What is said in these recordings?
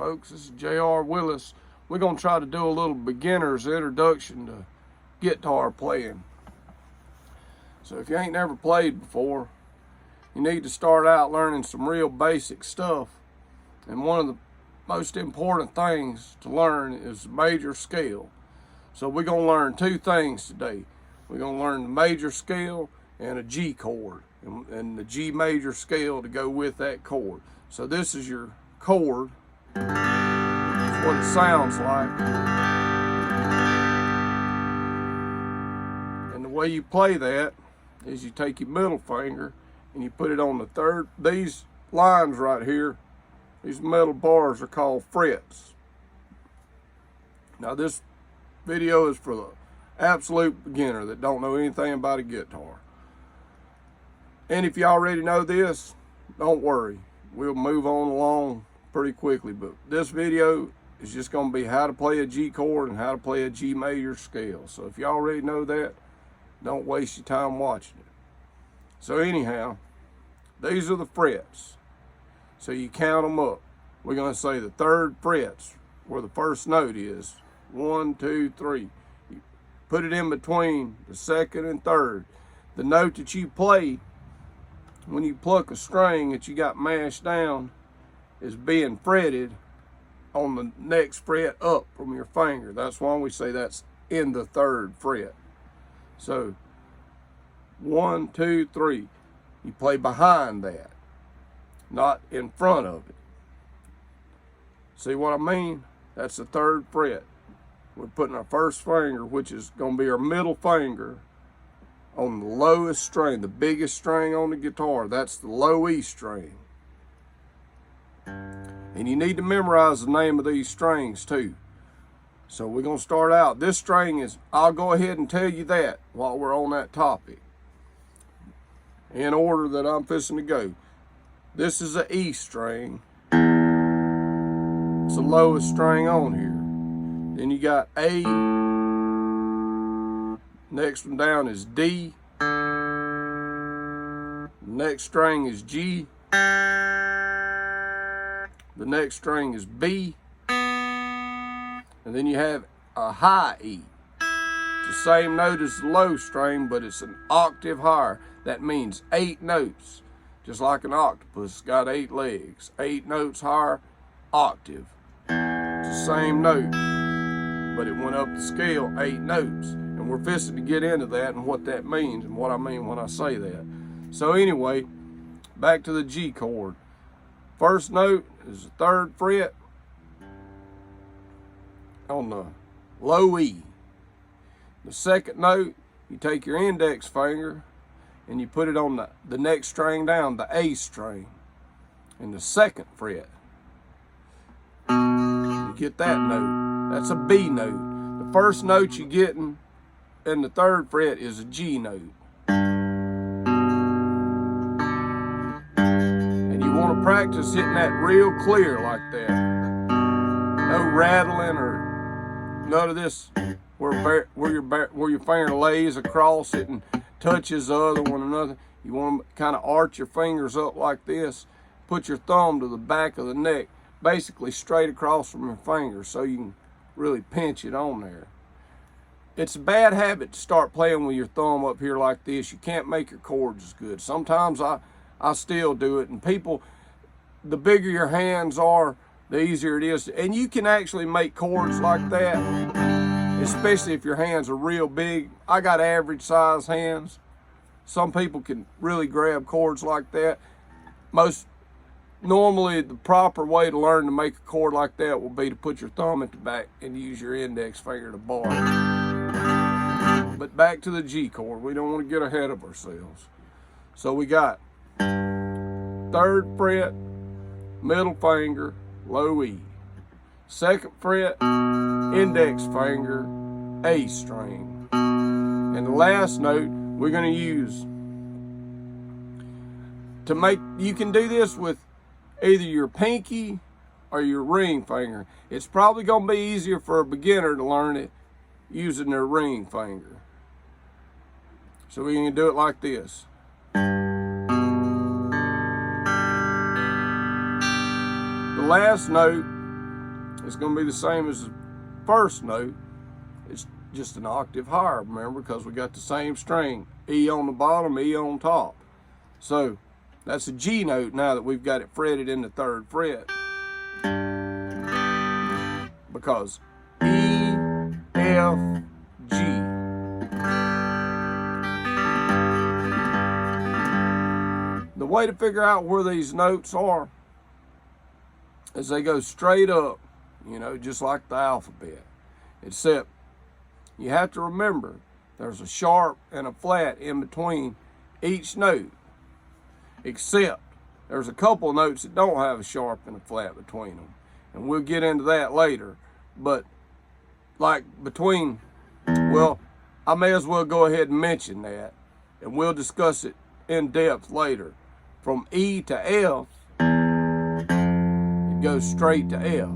folks. This is J.R. Willis. We're going to try to do a little beginner's introduction to guitar playing. So if you ain't never played before, you need to start out learning some real basic stuff. And one of the most important things to learn is the major scale. So we're going to learn two things today. We're going to learn the major scale and a G chord, and the G major scale to go with that chord. So this is your chord. It's what it sounds like. And the way you play that is you take your middle finger and you put it on the third. These lines right here, these metal bars are called frets. Now this video is for the absolute beginner that don't know anything about a guitar. And if you already know this, don't worry. We'll move on along pretty quickly. But this video is just going to be how to play a G chord and how to play a G major scale. So if you already know that, don't waste your time watching it. So anyhow, these are the frets. So you count them up. We're going to say the third frets where the first note is. 1, 2, 3. You put it in between the second and third. The note that you play when you pluck a string that you got mashed down is being fretted on the next fret up from your finger. That's why we say that's in the third fret. So 1, 2, 3. You play behind that, not in front of it. See what I mean? That's the third fret. We're putting our first finger, which is going to be our middle finger, on the lowest string, the biggest string on the guitar. That's the low E string. And you need to memorize the name of these strings too. So we're going to start out. This string is, I'll go ahead and tell you that while we're on that topic, in order that I'm fixing to go. This is an E string. It's the lowest string on here. Then you got A. Next one down is D. The next string is G. The next string is B. And then you have a high E. It's the same note as the low string, but it's an octave higher. That means 8 notes. Just like an octopus, it's got 8 legs. 8 notes higher, octave. It's the same note, but it went up the scale 8 notes. And we're fixing to get into that and what that means and what I mean when I say that. So anyway, back to the G chord. First note is the third fret on the low E. The second note, you take your index finger and you put it on the next string down, the A string, in the second fret. You get that note. That's a B note. The first note you're getting in the third fret is a G note. And you want to practice hitting that real clear like that. No rattling or none of this where your finger lays across it and touches the other one another. You want to kind of arch your fingers up like this. Put your thumb to the back of the neck, basically straight across from your finger so you can really pinch it on there. It's a bad habit to start playing with your thumb up here like this. You can't make your chords as good. Sometimes I still do it. And people, the bigger your hands are, the easier it is. And you can actually make chords like that, especially if your hands are real big. I got average size hands. Some people can really grab chords like that. Normally, the proper way to learn to make a chord like that will be to put your thumb at the back and use your index finger to bar. But back to the G chord. We don't want to get ahead of ourselves. So we got third fret, middle finger, low E. Second fret, index finger, A string. And the last note we're going to use to make, you can do this with either your pinky or your ring finger. It's probably going to be easier for a beginner to learn it using their ring finger. So we can do it like this. The last note It's going to be the same as the first note. It's just an octave higher, remember, because we got the same string. E on the bottom, E on top. So that's a G note now that we've got it fretted in the 3rd fret. Because E, F, G. The way to figure out where these notes are is they go straight up, you know, just like the alphabet. Except you have to remember there's a sharp and a flat in between each note. Except there's a couple of notes that don't have a sharp and a flat between them. And we'll get into that later. But like between, well, I may as well go ahead and mention that. And we'll discuss it in depth later. From E to F, it goes straight to F.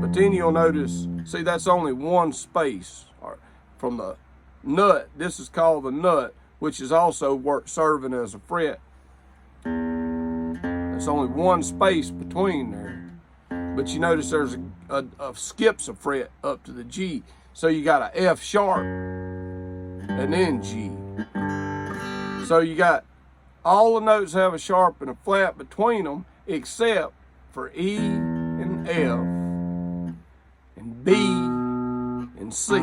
But then you'll notice, see, that's only one space from the nut. This is called the nut, which is also serving as a fret. There's only one space between there. But you notice there's a skips a fret up to the G. So you got a F sharp and then G. So you got all the notes have a sharp and a flat between them except for E and F and B and C.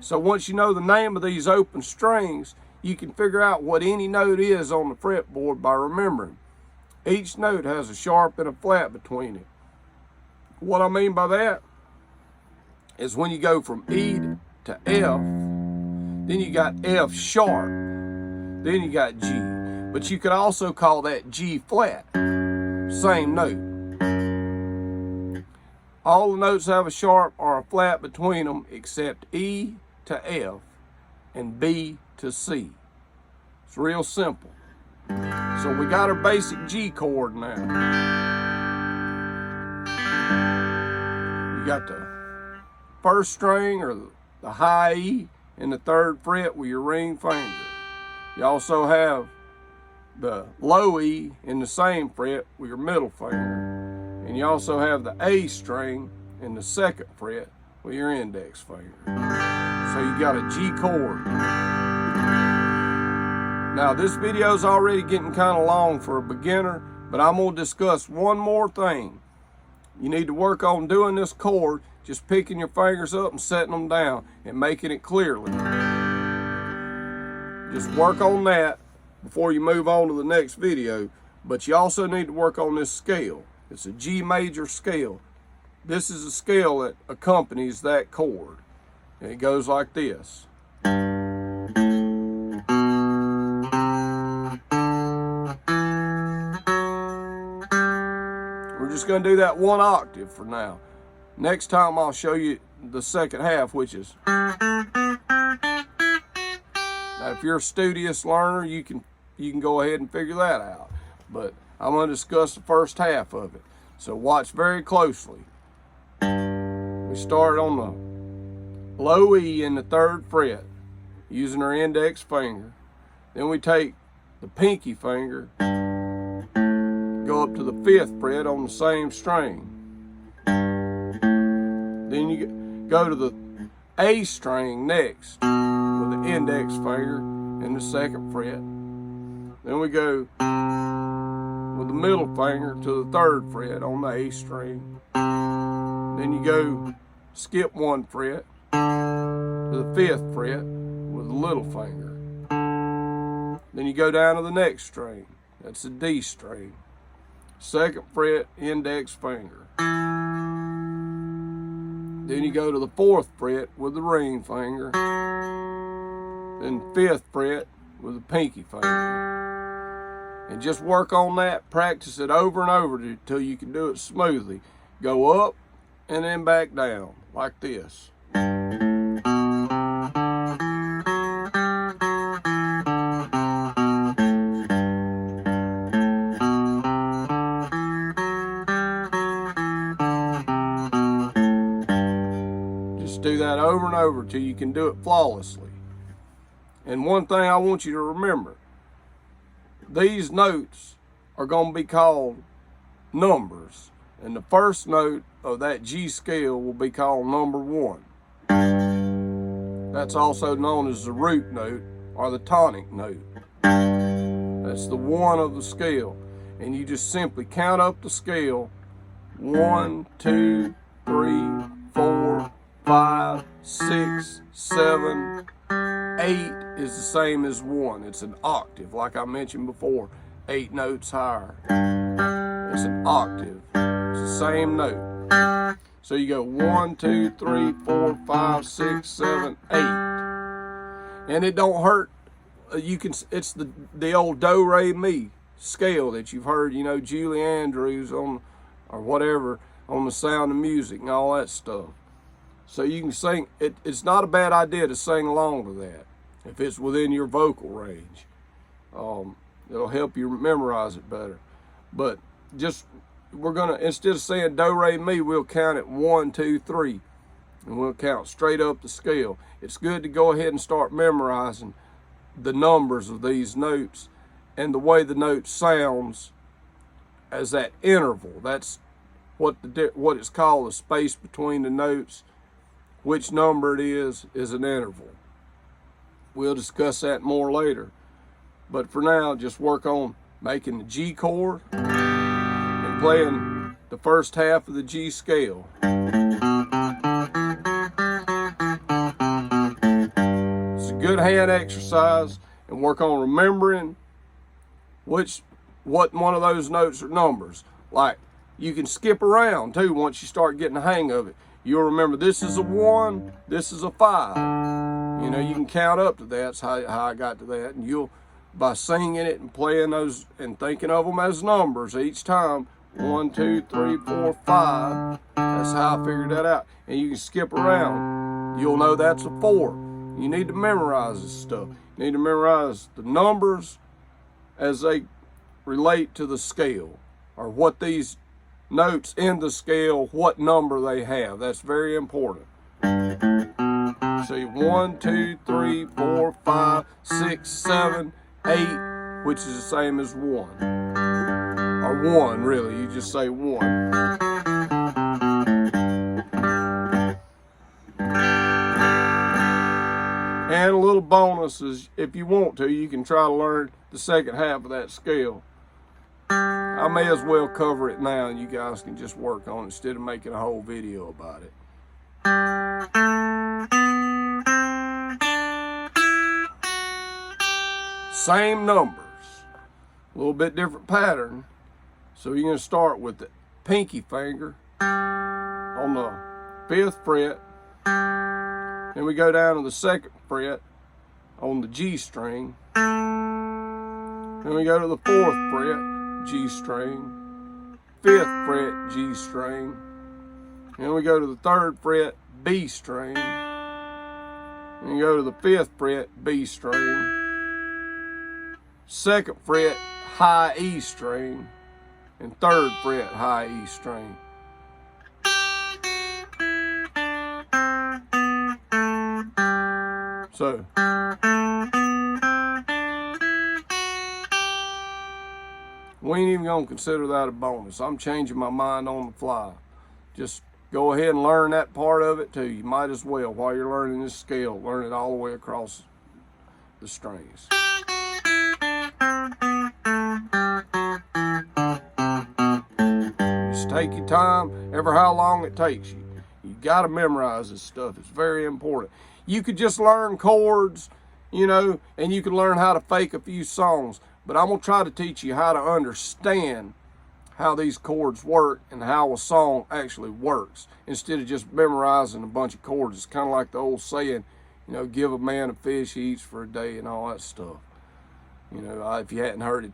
So once you know the name of these open strings, you can figure out what any note is on the fretboard by remembering. Each note has a sharp and a flat between it. What I mean by that is when you go from E to F, then you got F sharp, then you got G. But you could also call that G flat, same note. All the notes have a sharp or a flat between them except E to F and B to C. It's real simple. So we got our basic G chord now. You got the 1st string or the high E in the 3rd fret with your ring finger. You also have the low E in the same fret with your middle finger. And you also have the A string in the 2nd fret with your index finger. So you got a G chord. Now this video is already getting kind of long for a beginner, but I'm going to discuss one more thing. You need to work on doing this chord, just picking your fingers up and setting them down and making it clearly. Just work on that before you move on to the next video. But you also need to work on this scale. It's a G major scale. This is a scale that accompanies that chord. And it goes like this. We're just going to do that 1 octave for now. Next time I'll show you the 2nd half, which is. Now if you're a studious learner, you can go ahead and figure that out. But I'm going to discuss the 1st half of it. So watch very closely. We start on the low E in the 3rd fret using our index finger. Then we take the pinky finger, go up to the 5th fret on the same string. Then you go to the A string next with the index finger in the 2nd fret. Then we go with the middle finger to the 3rd fret on the A string. Then you go skip 1 fret to the 5th fret with the little finger. Then you go down to the next string. That's the D string. 2nd fret, index finger. Then you go to the 4th fret with the ring finger. Then 5th fret with the pinky finger. And just work on that. Practice it over and over until you can do it smoothly. Go up and then back down like this. Do that over and over till you can do it flawlessly. And one thing I want you to remember, these notes are going to be called numbers. And the first note of that G scale will be called number 1. That's also known as the root note or the tonic note. That's the 1 of the scale. And you just simply count up the scale. 1, 2, 3, 4, 5, 6, 7, 8 is the same as 1. It's an octave, like I mentioned before. 8 notes higher. It's an octave. It's the same note. So you go 1, 2, 3, 4, 5, 6, 7, 8. And it don't hurt. It's the old do, re, mi scale that you've heard, you know, Julie Andrews on, or whatever, on The Sound of Music and all that stuff. So you can sing, it's not a bad idea to sing along to that if it's within your vocal range. It'll help you memorize it better. But just, we're gonna, instead of saying do, re, mi, we'll count it 1, 2, 3, and we'll count straight up the scale. It's good to go ahead and start memorizing the numbers of these notes and the way the note sounds as that interval. That's what it's called, the space between the notes. Which number it is an interval. We'll discuss that more later. But for now, just work on making the G chord and playing the first half of the G scale. It's a good hand exercise, and work on remembering what one of those notes are numbers. Like, you can skip around too once you start getting the hang of it. You'll remember this is a 1, this is a 5. You know, you can count up to that. That's how I got to that. And you'll, by singing it and playing those and thinking of them as numbers each time, 1, 2, 3, 4, 5. That's how I figured that out. And you can skip around. You'll know that's a 4. You need to memorize this stuff. You need to memorize the numbers as they relate to the scale, or what these notes in the scale, what number they have. That's very important. See, 1, 2, 3, 4, 5, 6, 7, 8, which is the same as 1. Or 1, really. You just say 1. And a little bonus is, if you want to, you can try to learn the second half of that scale. I may as well cover it now, and you guys can just work on it instead of making a whole video about it. Same numbers, a little bit different pattern. So you're going to start with the pinky finger on the 5th fret. Then we go down to the 2nd fret on the G string. Then we go to the 4th fret, G string, 5th fret, G string. Then we go to the 3rd fret, B string. Then you go to the 5th fret, B string. 2nd fret, high E string. And 3rd fret, high E string. So, we ain't even gonna consider that a bonus. I'm changing my mind on the fly. Just go ahead and learn that part of it too. You might as well, while you're learning this scale, learn it all the way across the strings. Just take your time, ever how long it takes you. You gotta memorize this stuff. It's very important. You could just learn chords, you know, and you can learn how to fake a few songs. But I'm going to try to teach you how to understand how these chords work and how a song actually works, instead of just memorizing a bunch of chords. It's kind of like the old saying, you know, give a man a fish, he eats for a day, and all that stuff. You know, if you hadn't heard it,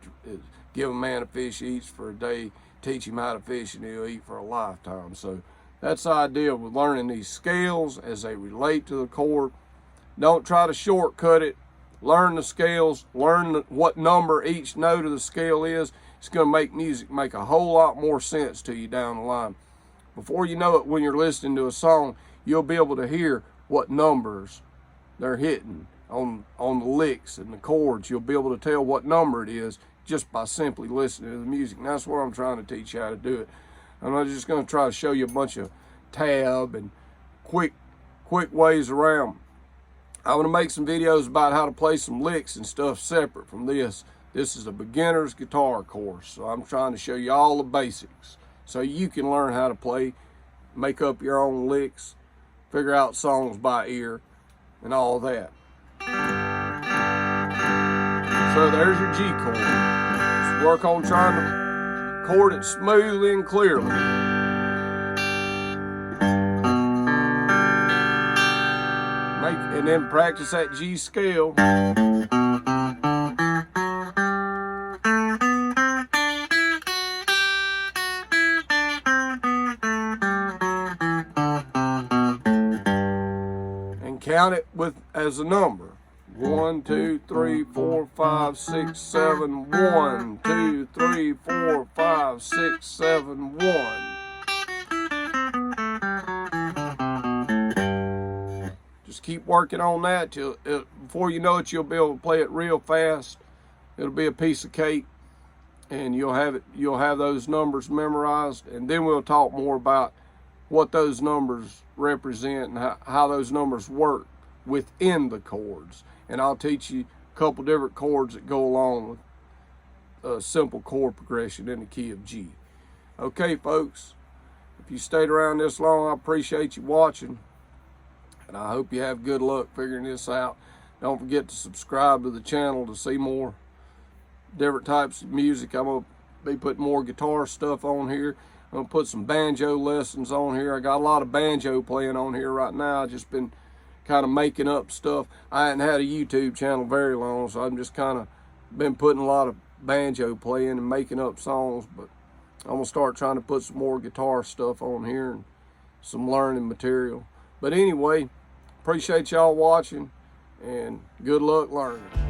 give a man a fish, he eats for a day, teach him how to fish, and he'll eat for a lifetime. So that's the idea with learning these scales as they relate to the chord. Don't try to shortcut it. Learn the scales, learn what number each note of the scale is. It's going to make music make a whole lot more sense to you down the line. Before you know it, when you're listening to a song, you'll be able to hear what numbers they're hitting on the licks and the chords. You'll be able to tell what number it is just by simply listening to the music. And that's what I'm trying to teach you how to do it. I'm not just going to try to show you a bunch of tab and quick ways around. I want to make some videos about how to play some licks and stuff separate from this. This is a beginner's guitar course, so I'm trying to show you all the basics so you can learn how to play, make up your own licks, figure out songs by ear, and all that. So there's your G chord. Just work on trying to chord it smoothly and clearly. And then practice that G scale. And count it as a number. 1, 2, 3, 4, 5, 6, 7, 1, 2, 3, 4, 5, 6, 7, 1. Just keep working on that till before you know it, you'll be able to play it real fast. It'll be a piece of cake, and you'll have those numbers memorized. And then we'll talk more about what those numbers represent and how those numbers work within the chords. And I'll teach you a couple different chords that go along with a simple chord progression in the key of G. Okay, folks, if you stayed around this long, I appreciate you watching. And I hope you have good luck figuring this out. Don't forget to subscribe to the channel to see more different types of music. I'm going to be putting more guitar stuff on here. I'm going to put some banjo lessons on here. I got a lot of banjo playing on here right now. I've just been kind of making up stuff. I hadn't had a YouTube channel very long, so I've just kind of been putting a lot of banjo playing and making up songs. But I'm going to start trying to put some more guitar stuff on here and some learning material. But anyway, appreciate y'all watching, and good luck learning.